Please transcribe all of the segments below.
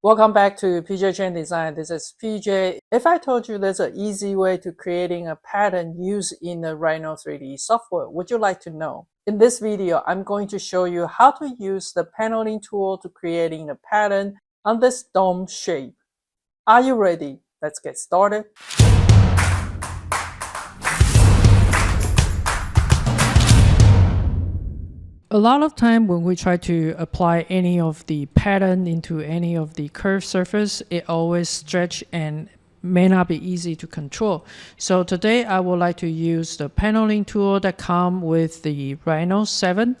Welcome back to PJ Chen Design. This is PJ. If I told you there's an easy way to creating a pattern used in the Rhino 3D software, would you like to know? In this video, I'm going to show you how to use the paneling tool to creating a pattern on this dome shape. Are you ready? Let's get started. A lot of time when we try to apply any of the pattern into any of the curved surface, it always stretch and may not be easy to control. So today I would like to use the paneling tool that come with the Rhino 7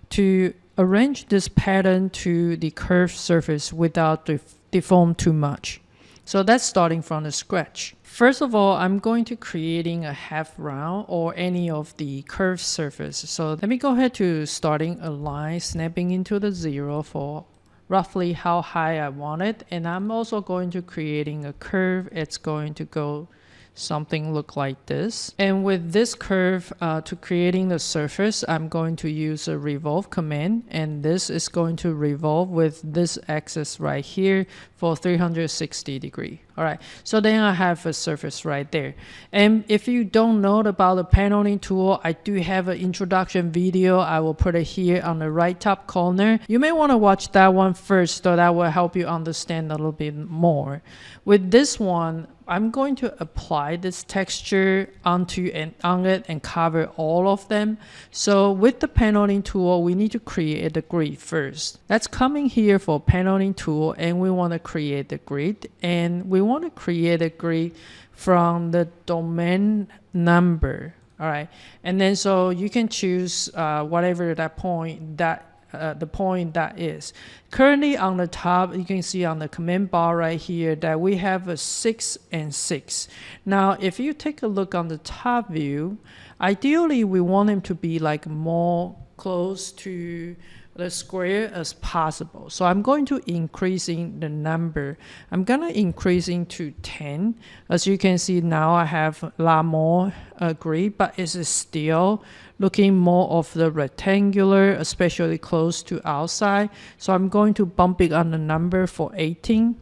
to arrange this pattern to the curved surface without deform too much. So that's starting from the scratch. First of all, I'm going to creating a half round or any of the curved surface. So let me go ahead to starting a line, snapping into the 0 for roughly how high I want it. And I'm also going to creating a curve. It's going to go something look like this. And with this curve to creating the surface, I'm going to use a revolve command, and this is going to revolve with this axis right here for 360 degree. All right, so then I have a surface right there. And if you don't know about the paneling tool, I do have an introduction video. I will put it here on the right top corner. You may want to watch that one first, so that will help you understand a little bit more. With this one, I'm going to apply this texture onto and on it and cover all of them. So with the paneling tool, we need to create the grid first. That's coming here for paneling tool, and we want to create the grid, and we want to create a grid from the domain number. All right, and then so you can choose whatever that point that the point that is. Currently on the top, you can see on the command bar right here that we have a 6 and 6. Now, if you take a look on the top view, ideally we want them to be like more close to the square as possible. So I'm going to increasing the number. I'm gonna increasing to 10. As you can see now, I have a lot more grid, but it's still looking more of the rectangular, especially close to outside. So I'm going to bump it on the number for 18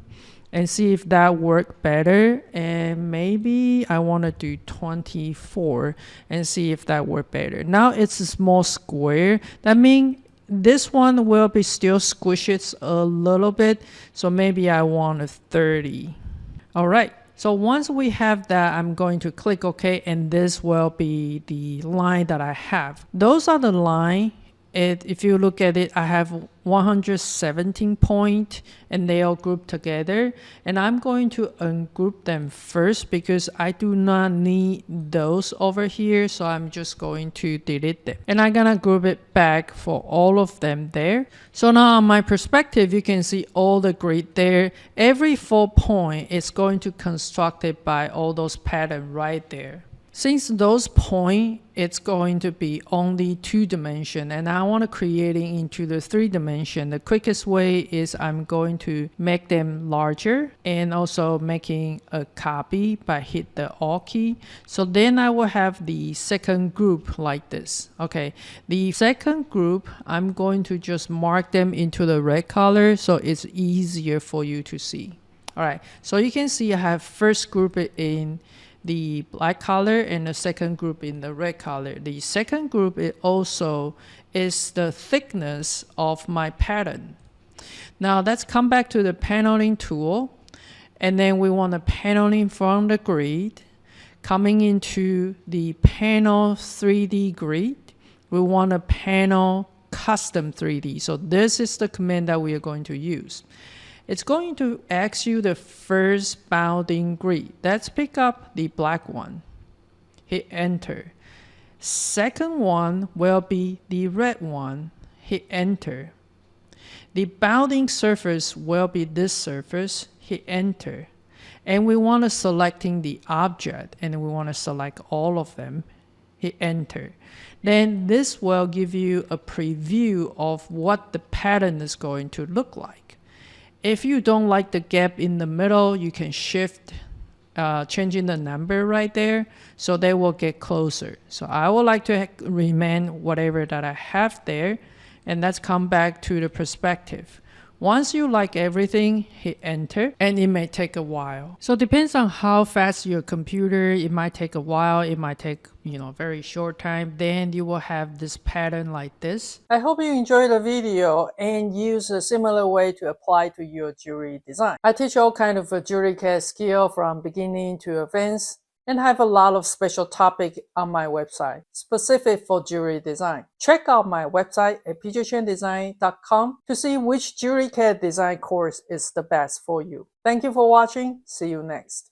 and see if that work better. And maybe I want to do 24 and see if that work better. Now it's a small square. That means this one will be still squished a little bit. So maybe I want a 30. All right. So once we have that, I'm going to click OK, and this will be the line that I have. Those are the line. If you look at it, I have 117 points, and they all grouped together. And I'm going to ungroup them first because I do not need those over here. So I'm just going to delete them. And I'm gonna group it back for all of them there. So now on my perspective, you can see all the grid there. Every 4 point is going to construct it by all those patterns right there. Since those points, it's going to be only 2 dimension, and I want to create it into the 3 dimension. The quickest way is I'm going to make them larger and also making a copy by hit the Alt key. So then I will have the second group like this. Okay, the second group, I'm going to just mark them into the red color so it's easier for you to see. All right, so you can see I have first group in the black color and the second group in the red color. The second group also is the thickness of my pattern. Now let's come back to the paneling tool, and then we want a paneling from the grid. Coming into the panel 3D grid, we want a panel custom 3D. So this is the command that we are going to use. It's going to ask you the first bounding grid. Let's pick up the black one. Hit enter. Second one will be the red one. Hit enter. The bounding surface will be this surface. Hit enter. And we want to selecting the object, and we want to select all of them. Hit enter. Then this will give you a preview of what the pattern is going to look like. If you don't like the gap in the middle, you can shift, changing the number right there, so they will get closer. So I would like to remain whatever that I have there, and let's come back to the perspective. Once you like everything, hit enter, and it may take a while. So it depends on how fast your computer. It might take a while, it might take very short time. Then you will have this pattern like this. I hope you enjoyed the video and use a similar way to apply to your jewelry design. I teach all kind of jewelry CAD skill from beginning to advanced, and have a lot of special topic on my website specific for jewelry design. Check out my website at pjchendesign.com to see which jewelry CAD design course is the best for you. Thank you for watching. See you next.